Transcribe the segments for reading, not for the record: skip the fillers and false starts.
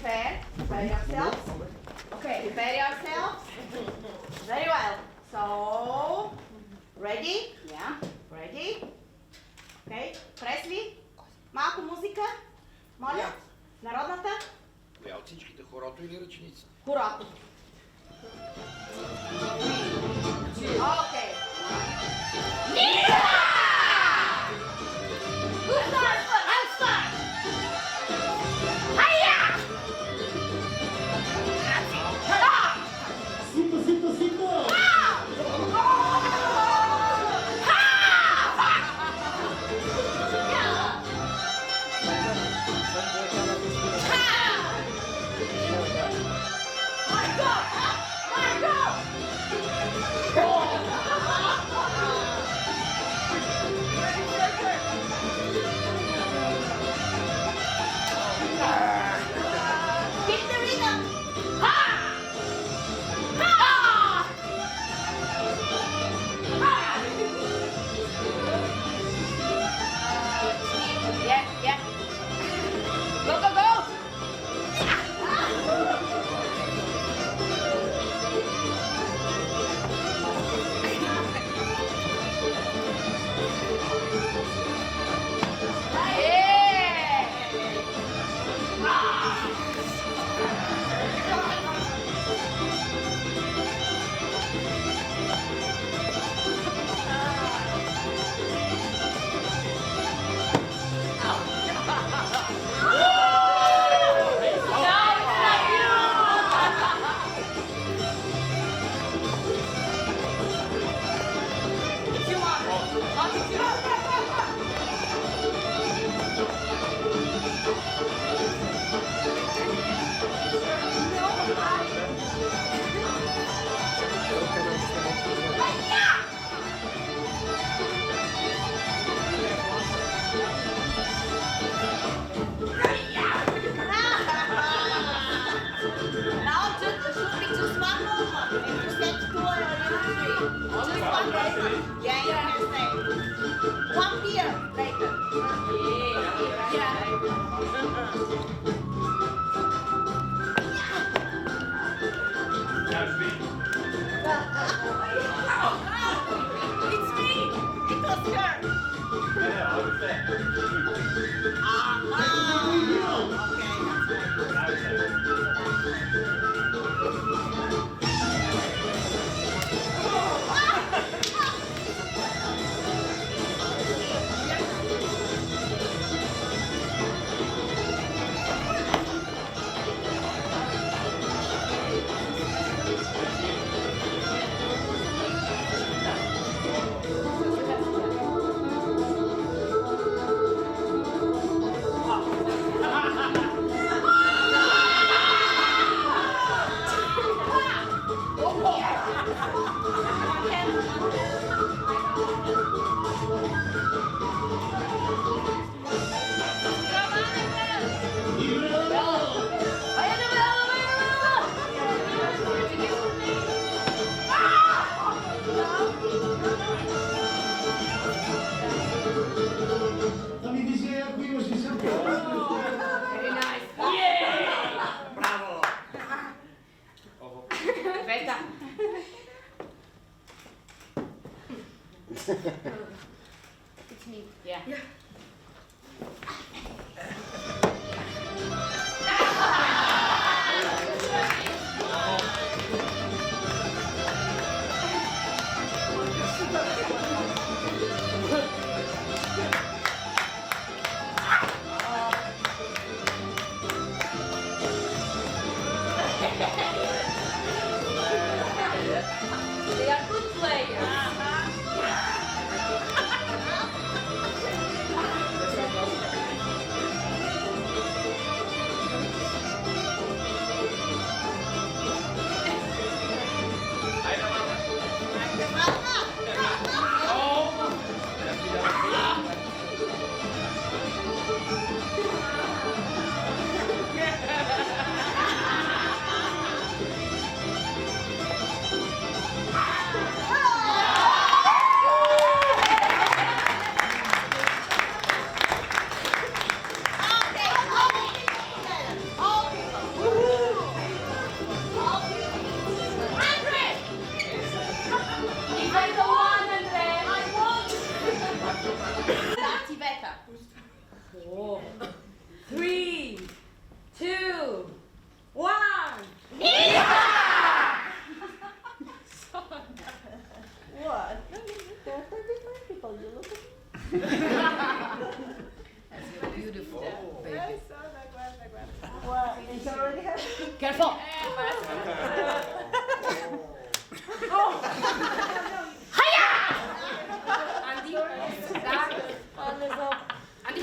prepare. Prepare yourselves. Okay, prepare yourselves. Very well. So, ready? Yeah. Ready? Okay, Пресли, малко музика. Моля, народната. Коя от всичките, хорото или ръченицата? Хорото. Окей. It's me. Yeah. They are good players. Careful. Andy. Daar. Alles op. Andy.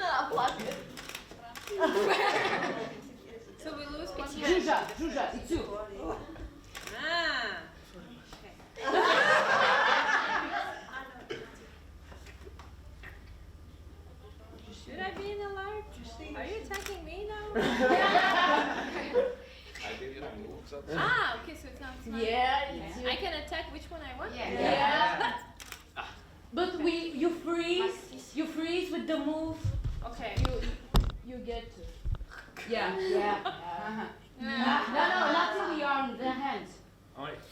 Ah, fuck it. So we lose one hand. Zuzia, it's you. Ah. Should I be in alert? Are you attacking me now? Ah, okay, so it's not. Yeah, it's you. I can attack which one I want. Yeah. But you freeze with the move. Okay. You get. Yeah. No, not in the arm, the hand.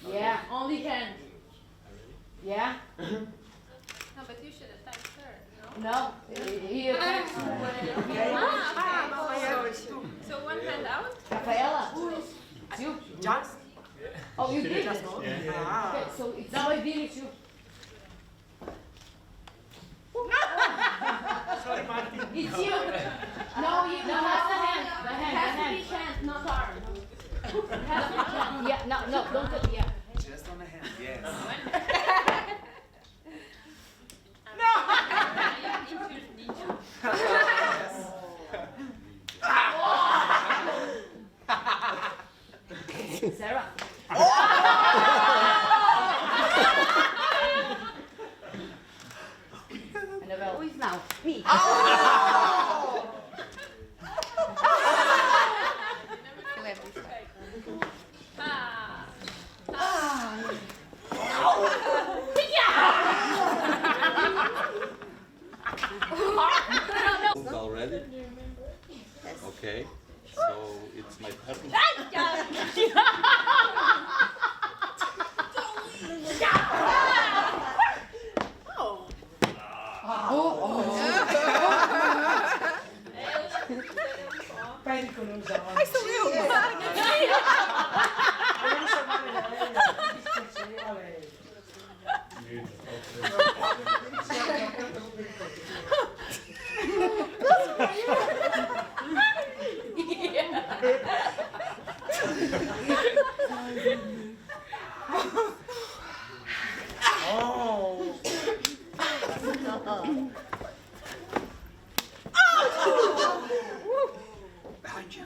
Yeah. Only hand. Yeah. No, but you should attack her. No. No. He attacks you when Okay. So one hand out. Rafaela. It's you. Just? Oh, you did it. Just one? Yeah. Okay, so it's now I did it you. Sorry, Martin. It's you. No, that's the hand. The hand. It has to be hand, not arm. It has to be hand. Yeah, no, don't do yeah. Just on the hand, yes. Sarah. Annabelle. Who is now? Me. Already? Okay, so it's my turn. Panico non usava. Hai io! Non usava lei. Dispiaceva lei. Behind you.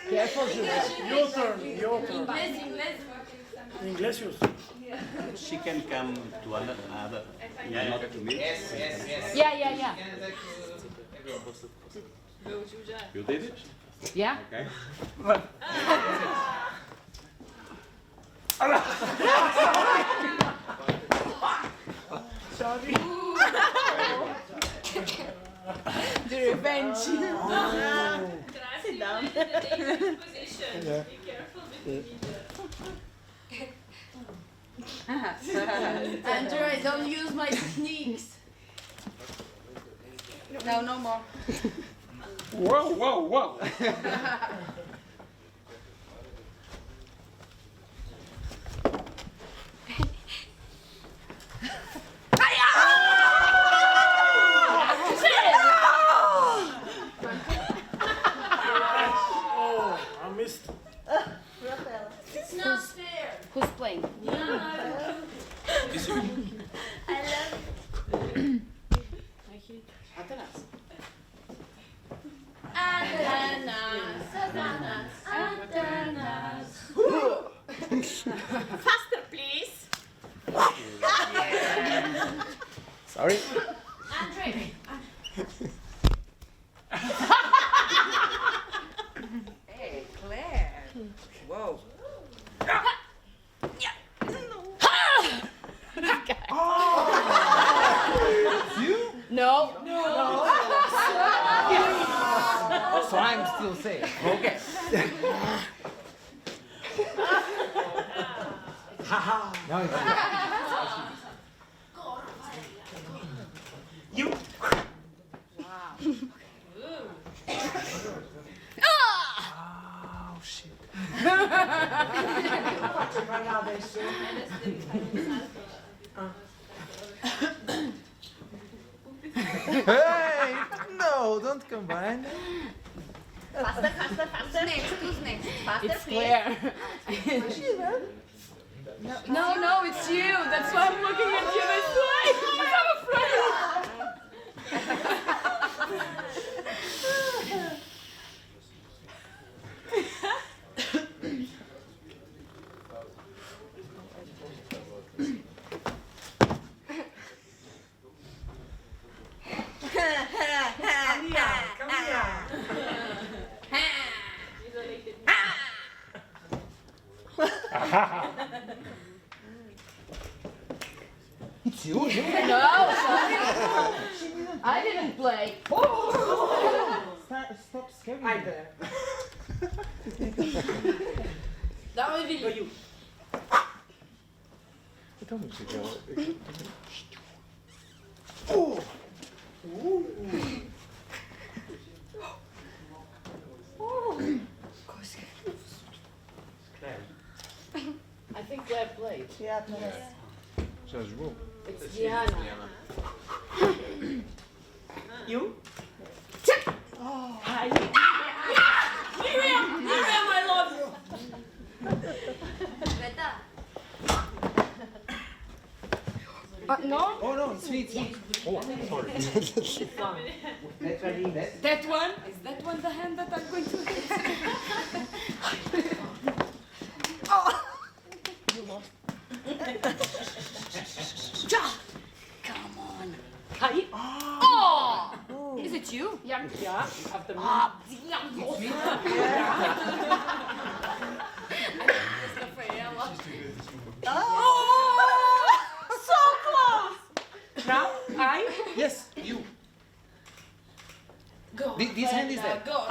Careful, Julia. Your turn, your turn. Inglês. Inglês, you. She can come to another, not to me. Yeah. You did it? Yeah? Okay. Sorry. The revenge. Sit down. Position. Be careful with Andrew, I don't use my techniques. No more. Whoa. Oh, I missed. It's not fair. Who's playing? Faster, please. Sorry. Andre. Hey, Claire. Whoa. No. So I'm still safe. Okay. Now it's You. Wow. Hey, no, don't combine. Faster, faster, faster. Who's next? Faster, It's please. Claire. No, it's you. That's why I'm looking at you this way. Because I'm afraid. Come here. It's you. No, sorry. I didn't play. Stop scaring me. That was really. Então não chega. I think Claire played. Já jogou? It's Diana. You? Miriam, I love you. No? Oh no, it's me, it's me. Oh, sorry. Let's try that. That one? Is that one the hand that I'm going to hit? Come on. Oh! Is it you? Yeah. After me. It's me. Oh! So close! Now, I? Yes, you. Go. This hand is there. Go.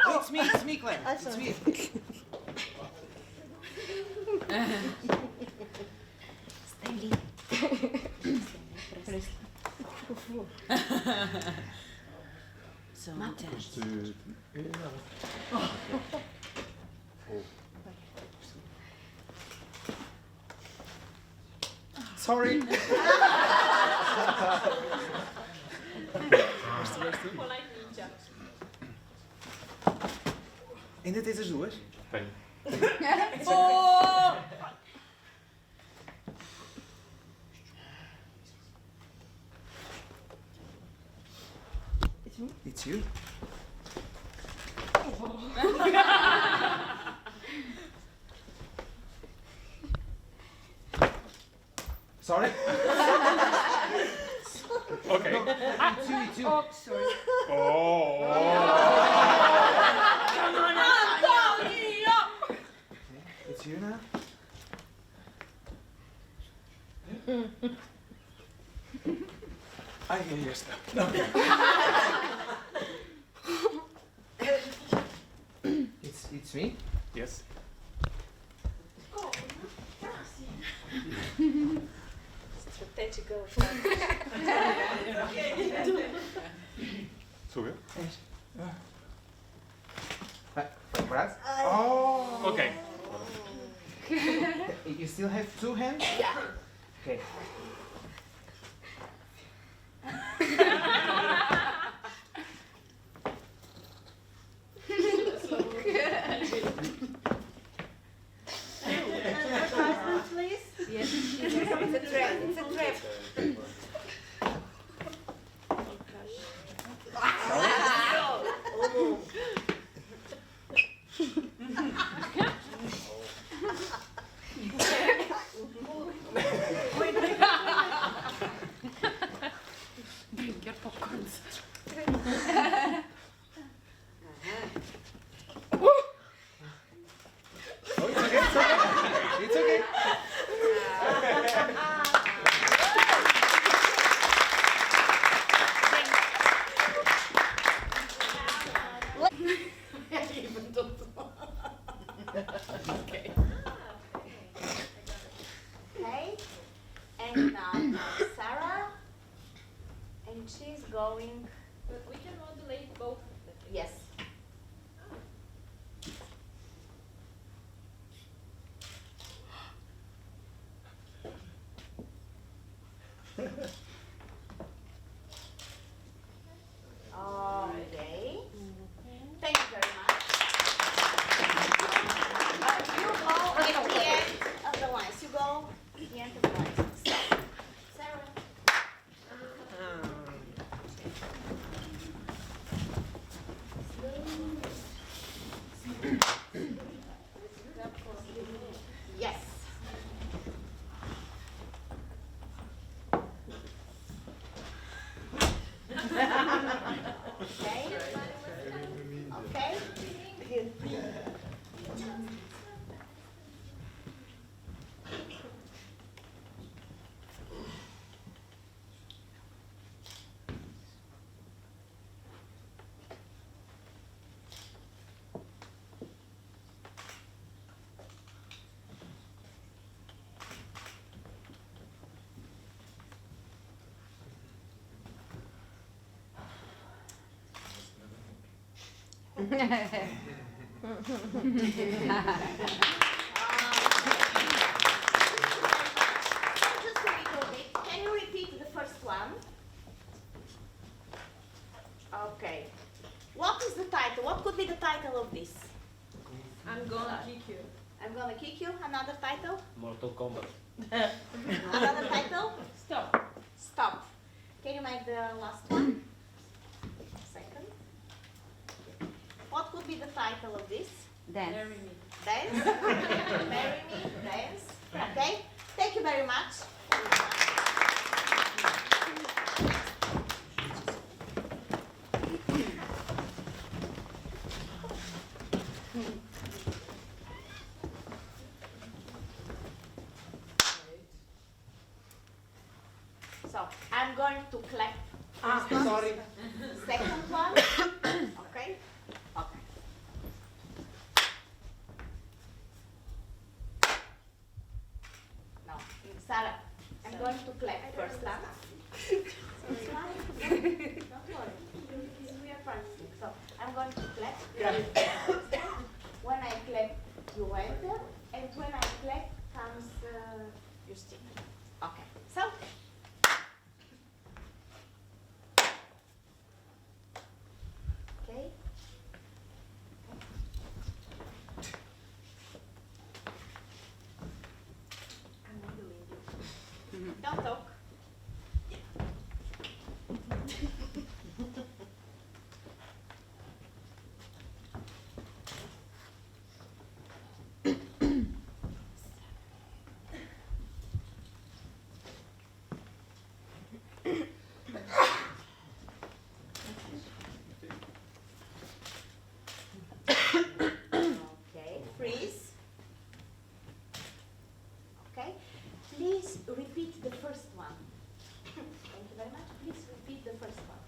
Oh, it's me, Claire. It's me. So intense. Sorry. Polite ninja. Ainda tens as duas? Tenho. Oh! It's you. Sorry. Okay. It's you. Oh, sorry. It's you now. Ay, ya está. No. It's me. Yes. Strategical. Sube. Brad? Oh. Okay. You still have two hands? Yeah. Okay. Yes. It's a trap. It's a trap. Bring your popcorns. Oh, it's okay. It's okay. It's okay. Okay. Okay. And now Sarah. And she's going. But we can modulate both of them. Yes. Okay. Thank you very much. You go at the end of the lines. You go at the end of the lines. Sarah. Yes. Okay. Okay. Good. Just a little bit. Can you repeat the first one? Okay. What is the title? What could be the title of this? I'm gonna kick you. I'm gonna kick you. Another title? Mortal Kombat. Another title? Stop. Stop. Can you make the last one? Second. What could be the title of this? Marry me. Dance. Marry me. Dance. Okay. Thank you very much. So I'm going to clap. Sorry. Second one. Okay. Okay. Now, Sarah, I'm going to clap first time. It's fine. Don't worry. We are practicing. So I'm going to clap. When I clap, you enter, and when I clap, comes your stick. Okay. So. Okay. I'm handling you. Don't talk. Okay, freeze. Okay, please repeat the first one. Thank you very much. Please repeat the first one.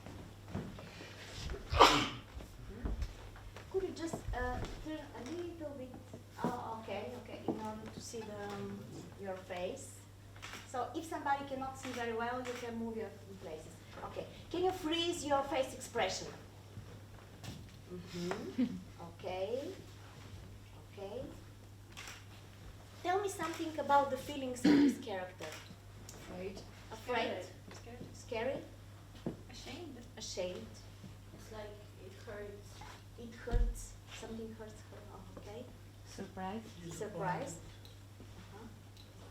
Could you just turn a little bit? Oh, okay, okay, in order to see your face. So if somebody cannot see very well, you can move your places. Okay, can you freeze your face expression? Okay. Okay. Tell me something about the feelings of this character. Afraid. Afraid? Scared. Scary? Ashamed. Ashamed? It's like it hurts. It hurts? Something hurts her? Oh, okay. Surprise. Surprised?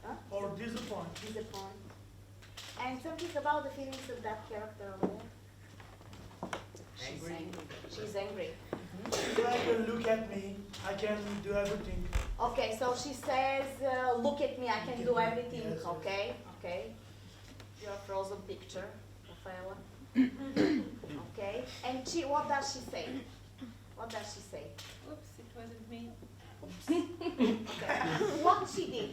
Huh? Or disappointed. Disappointed? And something about the feelings of that character over there? Angry. She's angry. I can look at me. I can do everything. Okay, so she says, look at me, I can do everything. Yes. Okay, okay. You're a frozen picture, Rafaela. Okay, and what does she say? What does she say? Oops, it wasn't me. Okay. What she did?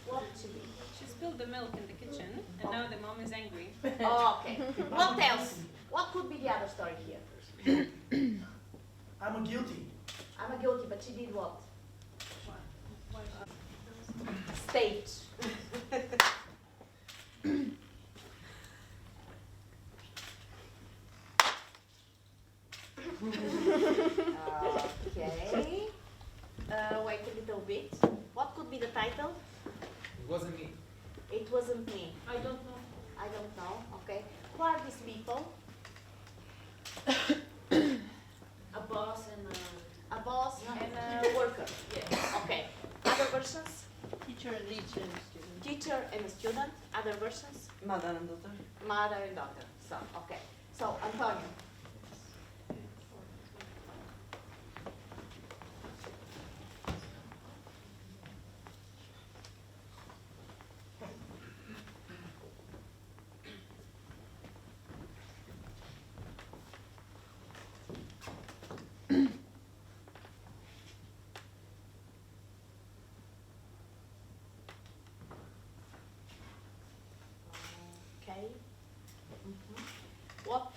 What she did? She spilled the milk in the kitchen, and now the mom is angry. Oh, okay. What else? What could be the other story here? I'm a guilty. I'm a guilty, but she did what? Stage. Okay. Wait a little bit. What could be the title? It wasn't me. It wasn't me. I don't know. I don't know. Okay. Who are these people? A boss and A boss and a worker. yes. Okay. Other versions? Teacher and student. Teacher and a student. Other versions? Mother and daughter. Mother and daughter. So, okay. So, Antonio. Okay. What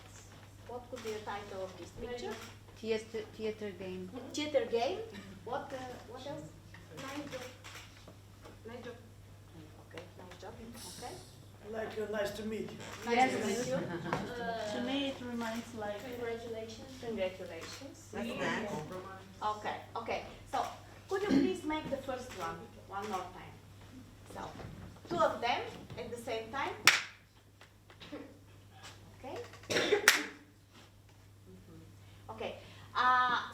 could be the title of this picture? Theater game. Theater game. What else? Nice job. Okay, nice job. Okay. Like, nice to meet you. Nice to meet you. To me, it reminds like Congratulations. Congratulations. That's nice. Okay, okay. So, could you please make the first one more time? So, two of them at the same time. Okay? Okay.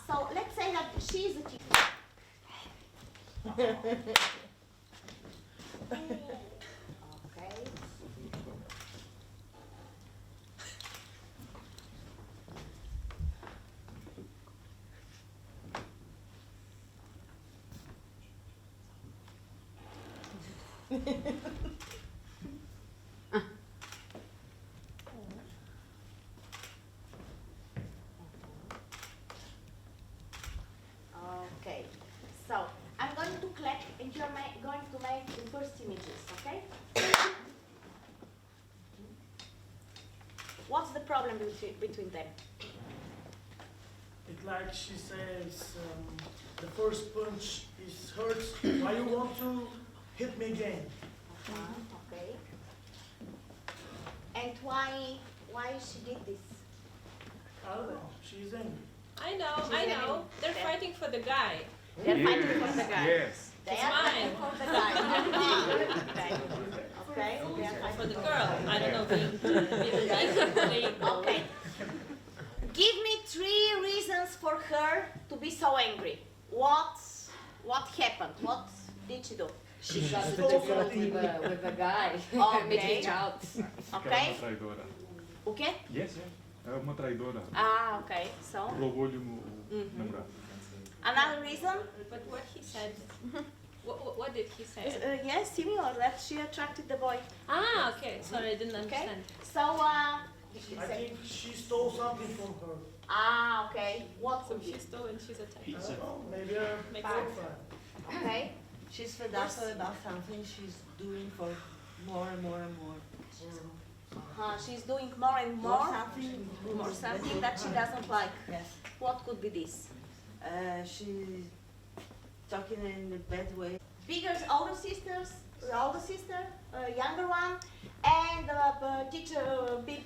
So, let's say that she is a teacher. Okay. Okay, so I'm going to clap and you're going to make the first images, okay? What's the problem between them? It's like she says, the first punch is hurts. Why you want to hit me again? Okay. And why she did this? I don't know. She's angry. I know. enemy. They're Yeah. fighting for the guy. They're fighting for the guy. Yes. They It's are mine. fighting for the guy. Okay. Okay. They are For fighting the girl. I don't know. Being Okay. Give me 3 reasons for her to be so angry. What happened? What did she do? She got She's difficult talking. with the guy. Okay. Making out. Okay? traidora. O quê? Yes, yeah. É uma traidora. Ah, okay. So, Roubou-lhe o namorado. another reason? But what he said. What did he say? Is, yes, similar, that she attracted the boy. Ah, okay. Sorry, I didn't Okay? understand. So, did she I say? think she stole something from her. Ah, okay. What So could be? she stole and she's attacked. I don't know. Maybe a Makes boyfriend. Okay. She's fed up about something she's doing for more and more and more. She's doing more and More more. something. More something that she doesn't like. Yes. What could be this? She's talking in a bad way. Bigger older sister, younger one, and teacher big.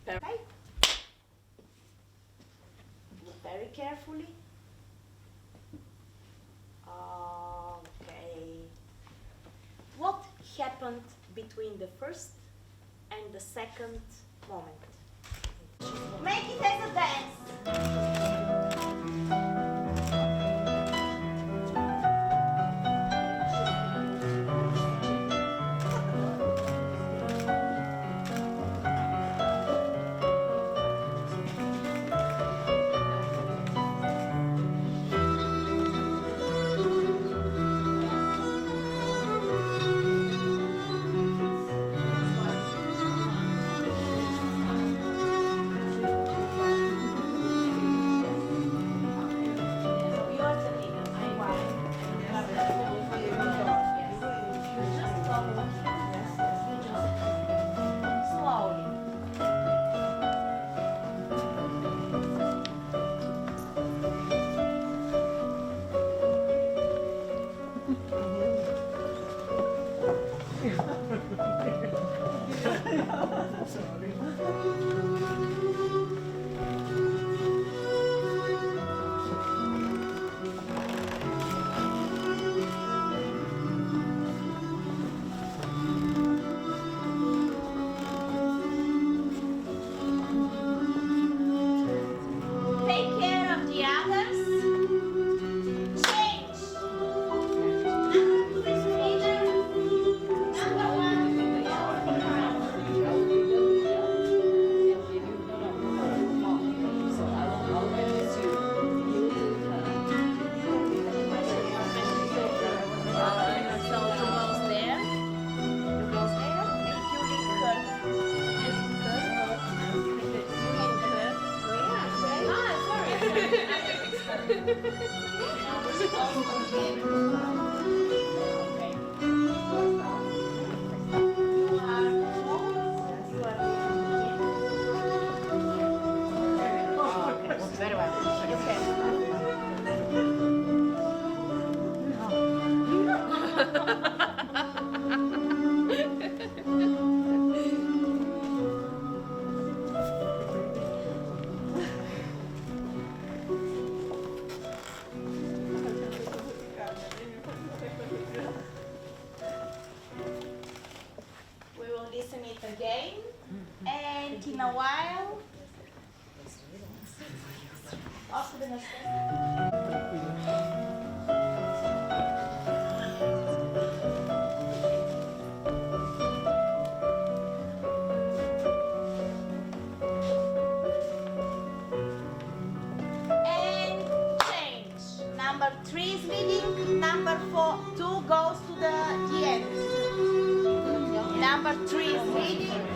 Okay. Look very carefully. Okay. What happened between the first and the second moment? Make it as a dance. again, and in a while, after the next and change. Number 3 is leading, number 2 goes to the end. Number 3 is leading.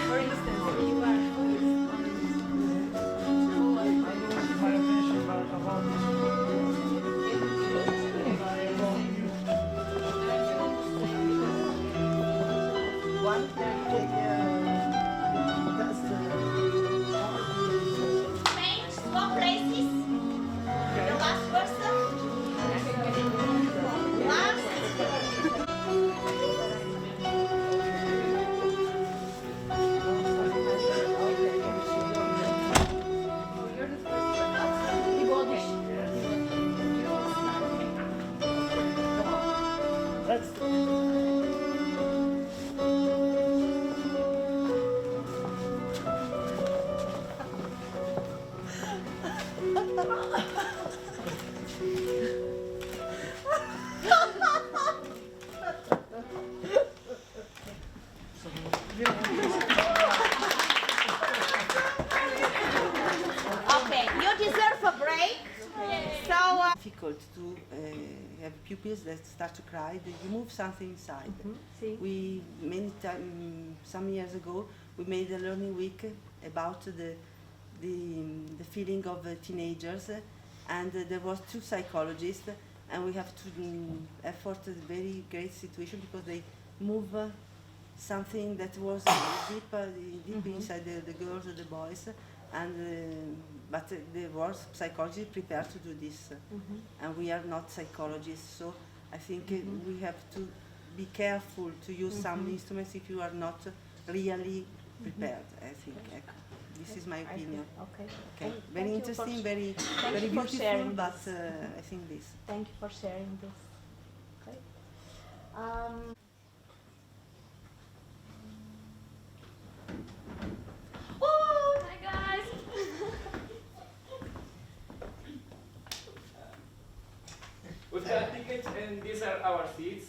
For instance, you are One take that's Change, swap places. The last person. Last. That's Okay, you deserve a break. So, difficult to have pupils that start to cry. You move something inside. See? We some years ago we made a learning week about the feeling of teenagers, and there was 2 psychologists, and we have to effort a very great situation because they move something that was deep inside the girls and the boys, and but there was psychology prepared to do this, and we are not psychologists, so I think we have to be careful to use some instruments if you are not really prepared. I think this is my opinion. Okay. Okay, Thank very you interesting, for- very thank very you for beautiful, sharing but this. I think this. Thank you for sharing this. Okay. Hi guys. We've got tickets and these are our seats.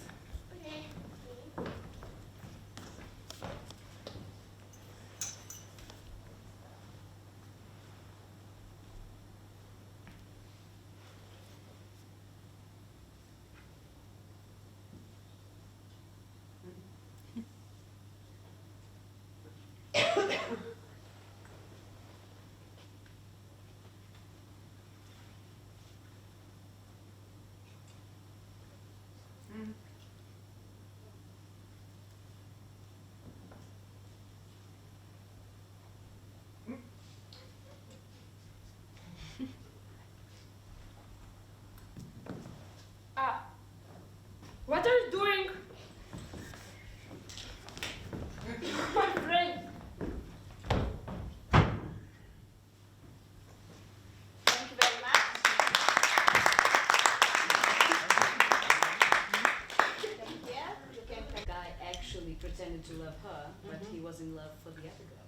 love her, but he was in love for the other girl.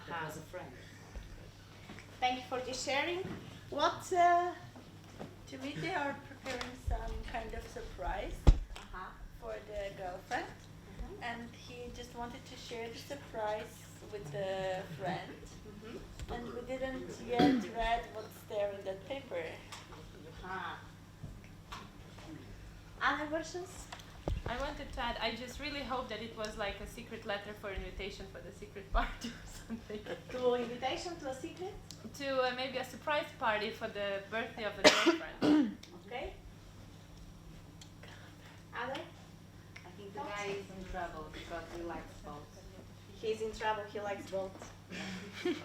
That was a friend. Thank you for this sharing. What? To me, they are preparing some kind of surprise for the girlfriend, and he just wanted to share the surprise with the friend, and we didn't yet read what's there in that paper. Other versions? I wanted to add, I just really hope that it was like a secret letter for invitation for the secret party or something. To invitation to a secret? To maybe a surprise party for the birthday of the girlfriend. Okay. Other? I think the guy is in trouble because he likes both. He's in trouble, he likes both.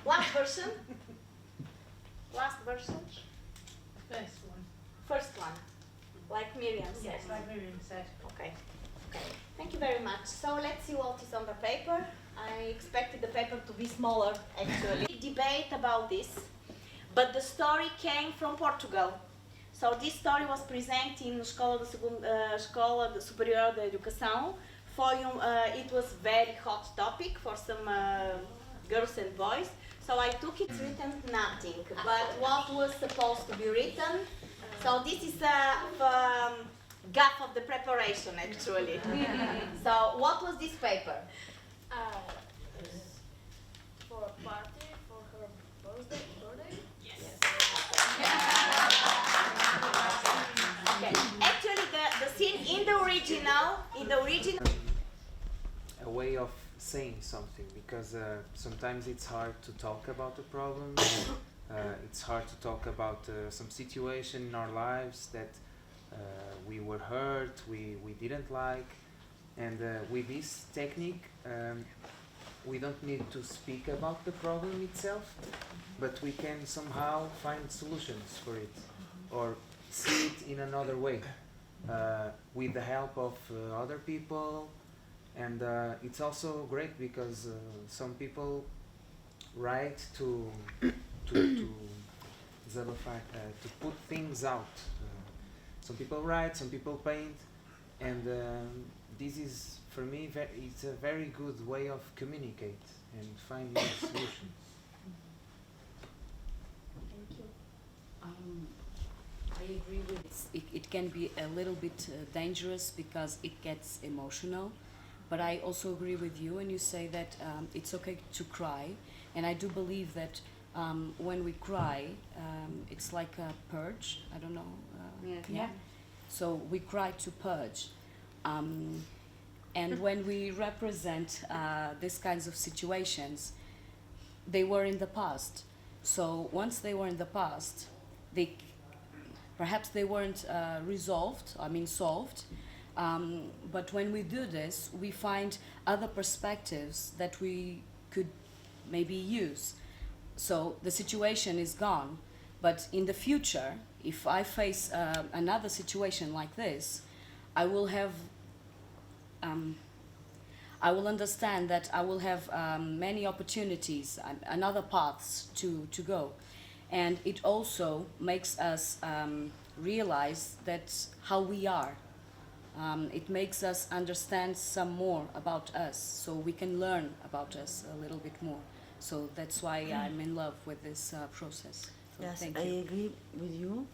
Last version? Last version? First one. First one. Like Miriam said. Yes, like Miriam said. Okay. Okay. Thank you very much. So let's see what is on the paper. I expected the paper to be smaller, actually. Debate about this, but the story came from Portugal. So this story was presented in Escola Superior de Educação. It was very hot topic for some girls and boys. So I took it, written nothing, but what was supposed to be written. So this is a gap of the preparation, actually. So what was this paper? For a party for her birthday? Okay. Actually, the scene in the original, A way of saying something, because sometimes it's hard to talk about the problem. It's hard to talk about some situation in our lives that we were hurt, we didn't like, and with this technique we don't need to speak about the problem itself, but we can somehow find solutions for it, or see it in another way, with the help of other people. And it's also great because some people write to put things out. Some people write, some people paint, and this is, for me, it's a very good way of communicate and finding solutions. Thank you. I agree with this. It can be a little bit dangerous because it gets emotional, but I also agree with you when you say that it's okay to cry, and I do believe that when we cry, it's like a purge. I don't know. Yeah. So we cry to purge. And when we represent these kinds of situations, they were in the past. So once they were in the past, perhaps they weren't solved. But when we do this, we find other perspectives that we could maybe use. So the situation is gone, but in the future, if I face another situation like this, I will understand that I will have many opportunities, another paths to go. And it also makes us realize that how we are. It makes us understand some more about us, so we can learn about us a little bit more. So that's why I'm in love with this process. So Yes, thank I you. agree with you,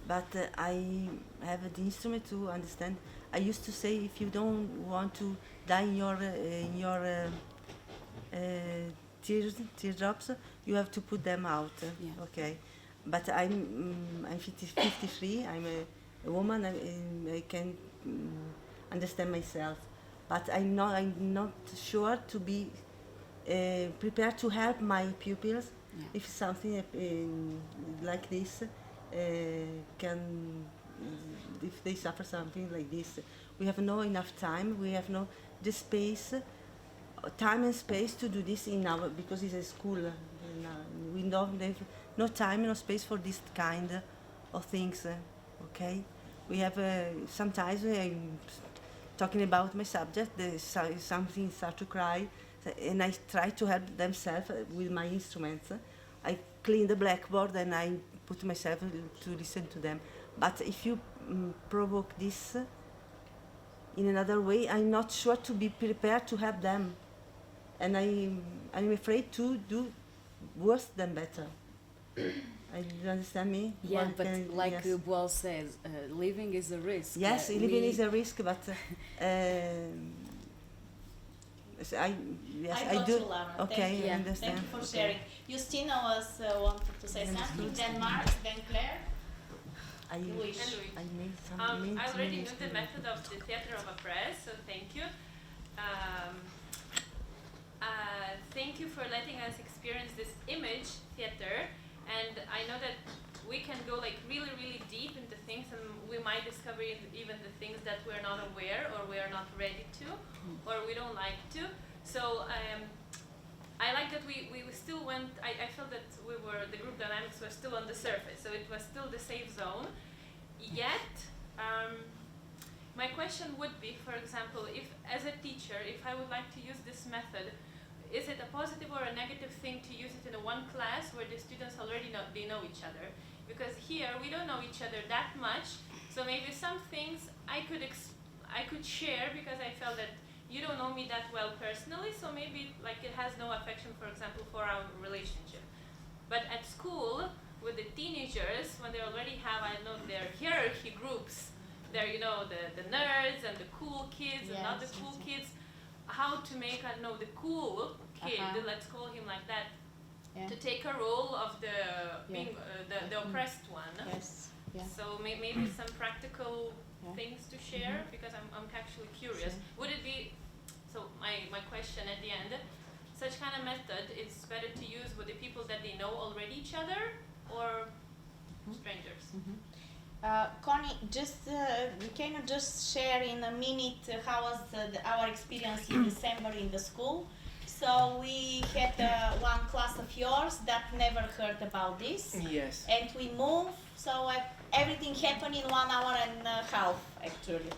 but I have the instrument to understand. I used to say, if you don't want to die in your teardrops, you have to put them out. Yeah. Okay, but I'm 53. I'm a woman. I can understand myself, but I'm not sure to be prepared to help my pupils. Yeah. If something like this if they suffer something like this, we have no enough time. We have no the space, time and space to do this because it's a school. We don't have no time, no space for this kind of things. Okay, we have sometimes I'm talking about my subject. Something start to cry, and I try to help themselves with my instruments. I clean the blackboard and I put myself to listen to them. But if you provoke this, in another way, I'm not sure to be prepared to help them. And I'm afraid to do worse than better. You understand me? Yeah, One but can- like yes. Boel says, living is a risk. Yes, living is a risk, but so I got do. you, Laura. Okay, Thank you. I understand. Thank you for Okay. sharing. Justina was wanted to say something. Then Mark, then Claire. I Luis. I made some. I already knew the method of the theater of a press, so thank you. Thank you for letting us experience this image theater, and I know that we can go like really, really deep into things, and we might discover even the things that we're not aware or we are not ready to, or we don't like to. So I like that we still went. I felt that the group dynamics were still on the surface, so it was still the safe zone. Yet, my question would be, for example, if as a teacher, if I would like to use this method, is it a positive or a negative thing to use it in a one class where the students already know each other? Because here we don't know each other that much, so maybe some things I could share because I felt that you don't know me that well personally, so maybe like it has no affection, for example, for our relationship. But at school, with the teenagers, when they already have, I don't know, their hierarchy groups, they're, you know, the nerds and the cool kids and not the cool kids, how to make, I don't know, the cool kid, let's call him like that, to take a role of the being the oppressed one. Yes. Yeah. So maybe some practical things to share, because I'm actually curious. Would it be, so my question at the end, such kind of method is better to use with the people that they know already each other or strangers? Connie, just can you just share in a minute how was our experience in December in the school? So we had one class of yours that never heard about this. Yes. And we moved, so everything happened in 1 hour and a half, actually.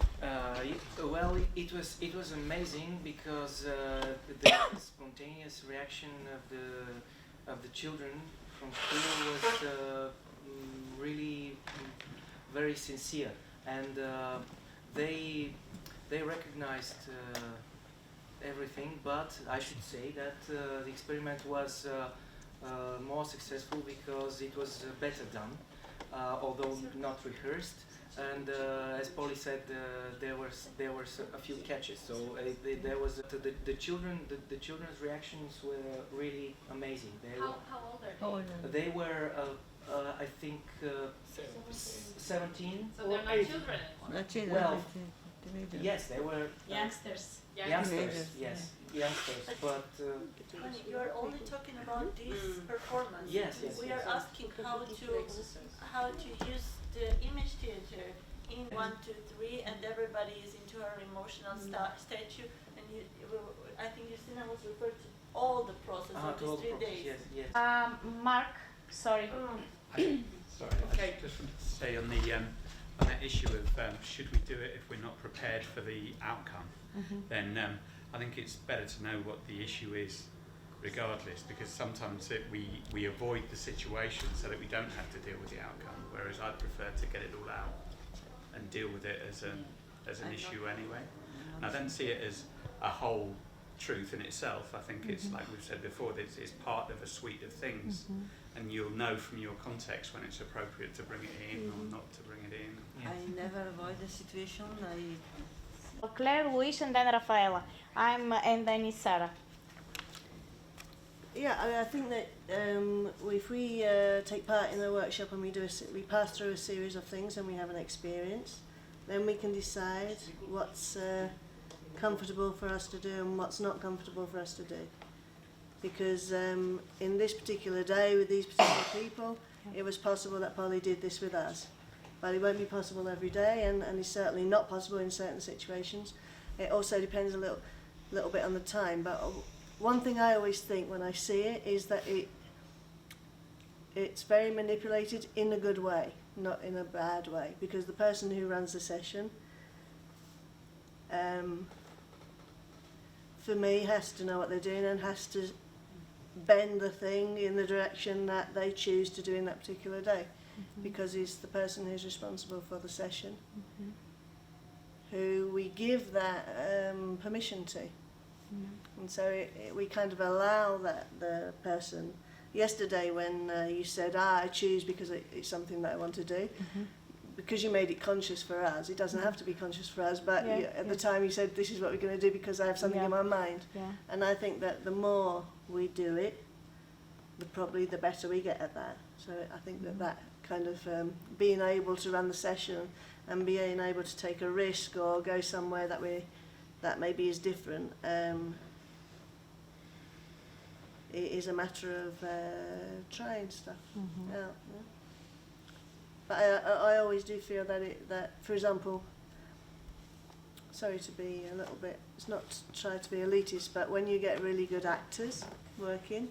It was amazing because the spontaneous reaction of the children from school was really very sincere, and they recognized everything. But I should say that the experiment was more successful because it was better done, although not rehearsed. And as Polly said, there were a few catches. So there was the children's reactions were really amazing. How old are they? They were I think 17. So they're not children anymore. Well, yes, they were Youngsters. youngsters. Yes, youngsters. But Connie, you are only talking about this performance. Yes. We are asking how to use the image theater in 1, 2, 3, and everybody is into her emotional statue. And I think Justina was referred to all the process of these 3 days. Yes. Mark, sorry. Sorry, I just wanted to say on that issue of should we do it if we're not prepared for the outcome, then I think it's better to know what the issue is regardless, because sometimes we avoid the situation so that we don't have to deal with the outcome, whereas I prefer to get it all out and deal with it as an issue anyway. And I don't see it as a whole truth in itself. I think it's like we've said before, it's part of a suite of things, and you'll know from your context when it's appropriate to bring it in or not to bring it in. I never avoid the situation. Claire, Luis, and then Rafaela. And then it's Sarah. Yeah, I think that if we take part in the workshop and we pass through a series of things and we have an experience, then we can decide what's comfortable for us to do and what's not comfortable for us to do. Because in this particular day with these particular people, it was possible that Polly did this with us. But it won't be possible every day, and it's certainly not possible in certain situations. It also depends a little bit on the time. But one thing I always think when I see it is that it's very manipulated in a good way, not in a bad way. Because the person who runs the session, for me, has to know what they're doing and has to bend the thing in the direction that they choose to do in that particular day, because he's the person who's responsible for the session. who we give that permission to. And so we kind of allow that the person. Yesterday when you said, I choose because it's something that I want to do, because you made it conscious for us, it doesn't have to be conscious for us, but at the time you said, this is what we're going to do because I have something in my mind. And I think that the more we do it, probably the better we get at that. So I think that kind of being able to run the session and being able to take a risk or go somewhere that maybe is different, it is a matter of trying stuff out. Yeah. But I always do feel that for example, sorry to be a little bit, it's not trying to be elitist, but when you get really good actors working,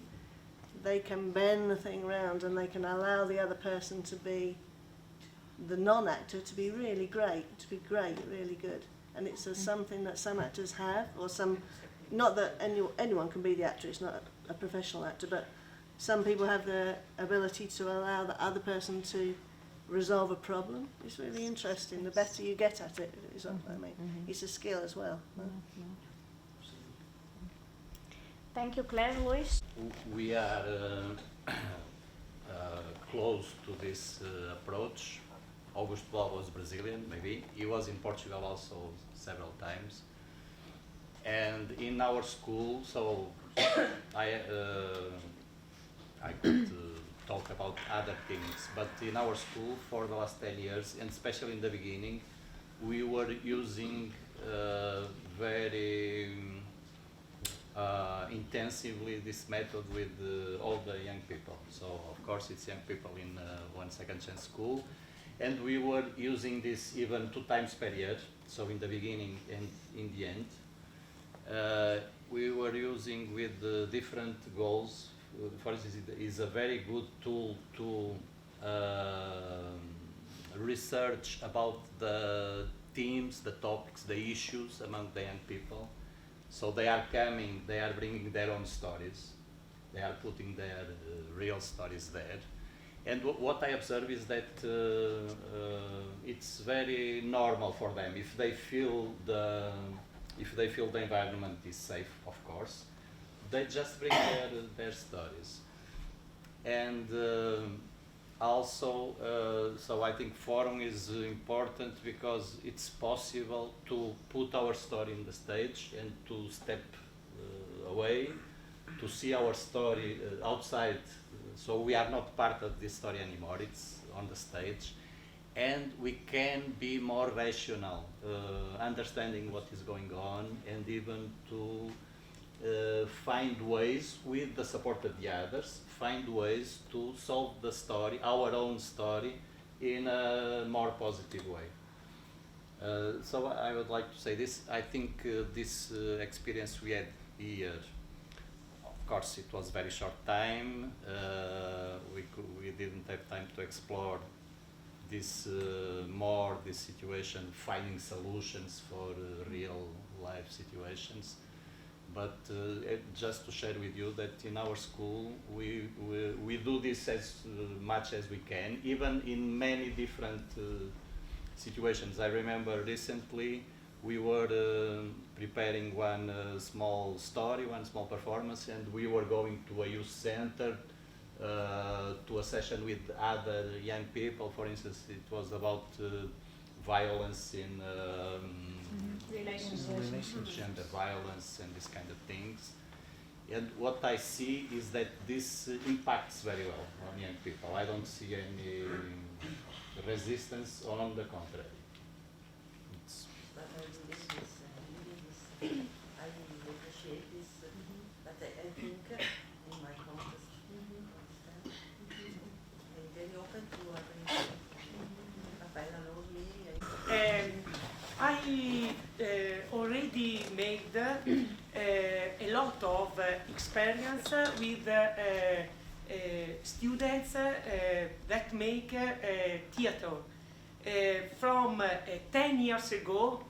they can bend the thing round and they can allow the other person to be, the non-actor to be really great, really good. And it's something that some actors have, or some, not that anyone can be the actor, it's not a professional actor, but some people have the ability to allow the other person to resolve a problem. It's really interesting. The better you get at it, is what I mean. It's a skill as well. Thank you, Claire. Luis? We are close to this approach. Augusto Boal was Brazilian, maybe. He was in Portugal also several times. And in our school, so I could talk about other things, but in our school for the last 10 years, and especially in the beginning, we were using very intensively this method with all the young people. So of course it's young people in one second chance school, and we were using this even 2 times per year, so in the beginning and in the end. We were using with different goals. For instance, it is a very good tool to research about the themes, the topics, the issues among the young people. So they are coming, they are bringing their own stories, they are putting their real stories there. And what I observe is that it's very normal for them if they feel the environment is safe, of course. They just bring their stories. And also, so I think forum is important because it's possible to put our story in the stage and to step away, to see our story outside. So we are not part of this story anymore, it's on the stage. And we can be more rational, understanding what is going on, and even to find ways, with the support of the others, find ways to solve the story, our own story, in a more positive way. So I would like to say this. I think this experience we had here, of course it was very short time, we didn't have time to explore this this situation, finding solutions for real life situations. But just to share with you that in our school we do this as much as we can, even in many different situations. I remember recently we were preparing one small story, one small performance, and we were going to a youth center to a session with other young people. For instance, it was about violence in relationships, gender violence and this kind of things. And what I see is that this impacts very well on young people. I don't see any resistance, on the contrary. But I really appreciate this, but I think in my context, I'm very open to everything. Raffaella knows me. I already made a lot of experience with students that make theater from 10 years ago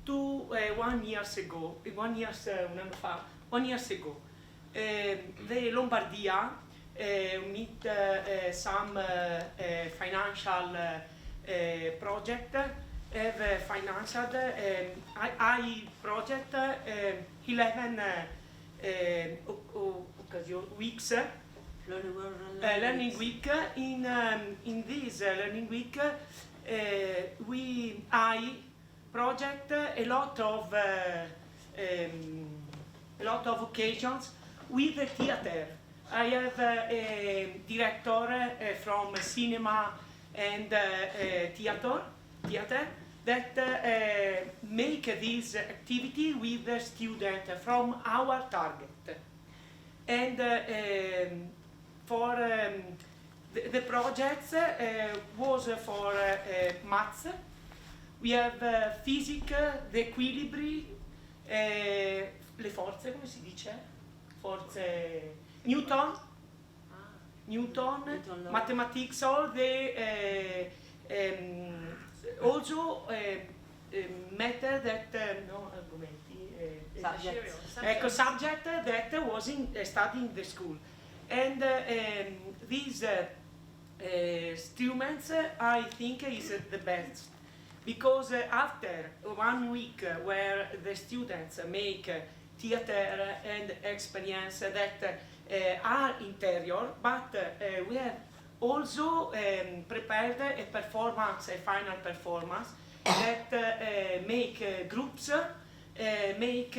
to 1 year ago. 1 year, un anno fa, 1 year ago. The Lombardia meet some financial project have financed I project 11 weeks. Learning week. In this learning week, I project a lot of occasions with the theater. I have a director from cinema and theater that make this activity with the student from our target. And for the projects was for maths. We have physics, the equilibri, le forze, come si dice? Forze, Newton, mathematics, all the also matter that no argomenti subject that was studying the school, and these students I think is the best, because after 1 week where the students make theater and experience that are interior, but we have also prepared a performance, a final performance that make groups, make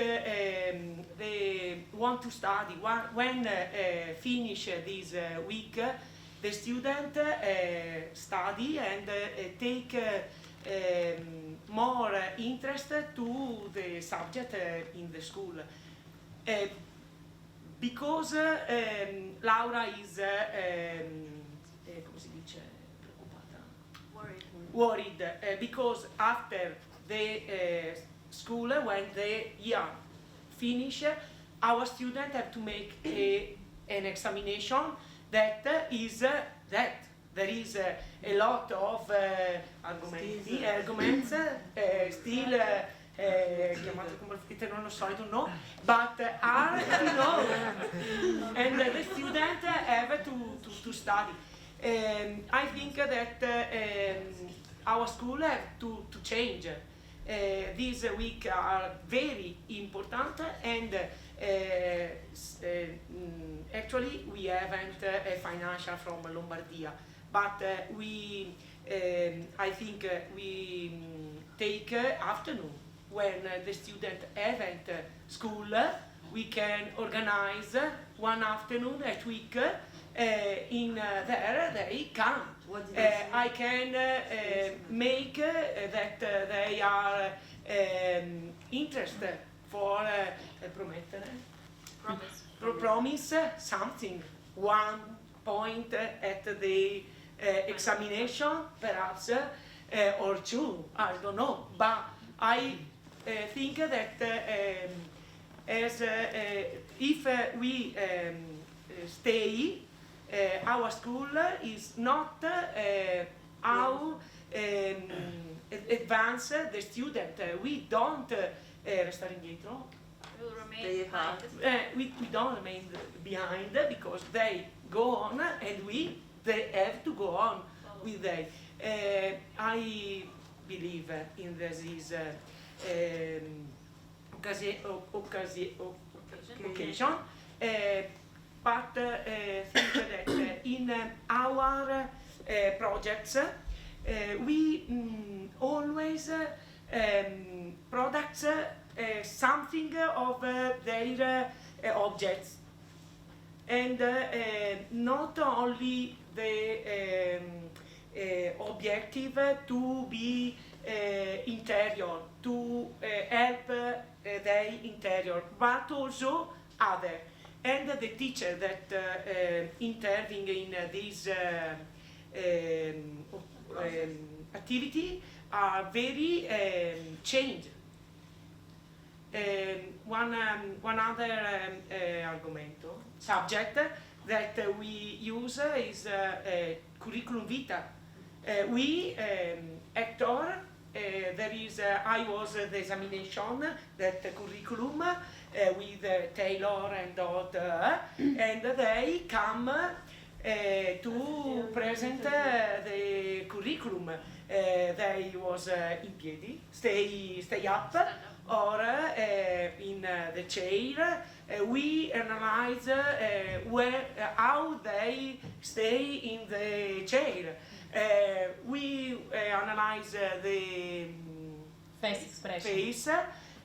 they want to study. When finish this week, the student study and take more interest to the subject in the school. Because Laura is come si dice? Preoccupata? Worried because after the school, when the year finish, our students have to make an examination that is that there is a lot of arguments still chiamato come non lo so, I don't know, but are to know, and the students have to study. I think that our school have to change. These week are very important, and actually we haven't a financial from Lombardia, but I think we take afternoon when the student haven't school. We can organize one afternoon at week. In there they come. I can make that they are interested for promise something, 1 point at the examination, perhaps, or 2, I don't know. But I think that as if we stay, our school is not how advance the student. We don't restare indietro. Will remain behind. We don't remain behind because they go on and they have to go on with them. I believe in this occasion. But think that in our projects we always products something of their objects, and not only the objective to be interior, to help their interior, but also other. And the teacher that intervening in this activity are very changed. One other argomento, subject that we use is curriculum vitae. We actor. There is I was the examination that curriculum with Taylor and Dodd, and they come to present the curriculum. They was in piedi, stay up, or in the chair. We analyze how they stay in the chair. We analyze the Face expression. face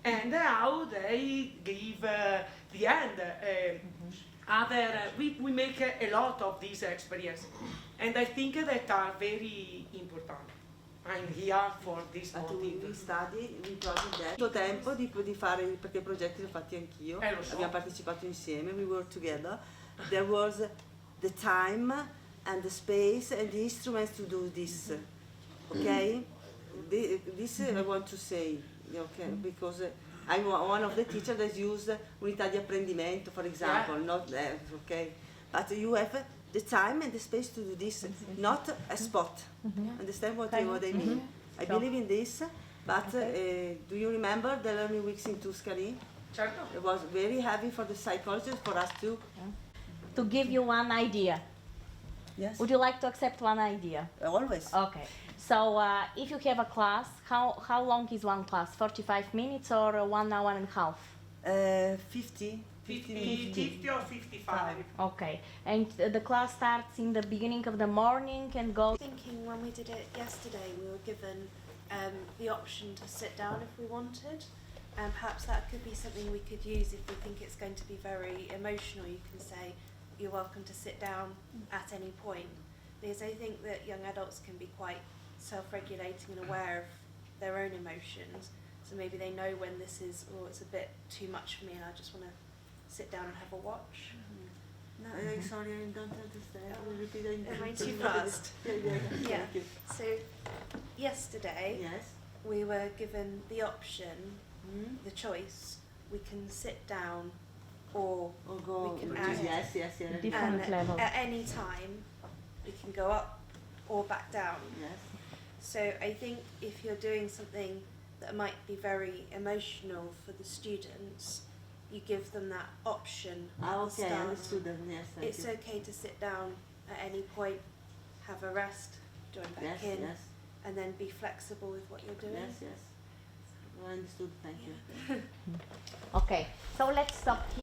and how they give the hand. We make a lot of these experiences, and I think that are very important. I'm here for this motive. We study, we project that. Ho tempo di fare, perché i progetti li ho fatti anch'io, Lo so. abbiamo partecipato insieme, we worked together. There was the time and the space and the instruments to do this, okay? This I want to say, okay, because I'm one of the teachers that use unità di apprendimento, for example, not that, okay? But you have the time and the space to do this, not a spot. Understand what I mean? I believe in this, but do you remember the learning weeks in Tuscany? Certo. It was very heavy for the psychologists, for us too. To give you one idea. Yes. Would you like to accept one idea? Always. Okay. So if you have a class, how long is one class? 45 minutes or 1 hour and a half? 50 or 55. Okay. And the class starts in the beginning of the morning and goes... Thinking when we did it yesterday, we were given the option to sit down if we wanted, and perhaps that could be something we could use if we think it's going to be very emotional. You can say, you're welcome to sit down at any point, because I think that young adults can be quite self-regulating and aware of their own emotions, so maybe they know when this is, oh, it's a bit too much for me and I just want to sit down and have a watch. No, sorry, I don't understand. Will you repeat it? Am I too fast? Yeah. Thank you. So yesterday, we were given the option, the choice. We can sit down, or go. we can act. Yes. Different and levels. at any time, we can go up or back down. Yes. So I think if you're doing something that might be very emotional for the students, you give them that option at the Okay, I start. understood that. Yes, thank It's you. okay to sit down at any point, have a rest, join back in, and then be flexible with what you're doing. Yes. I understood. Thank you. Okay, so let's stop here.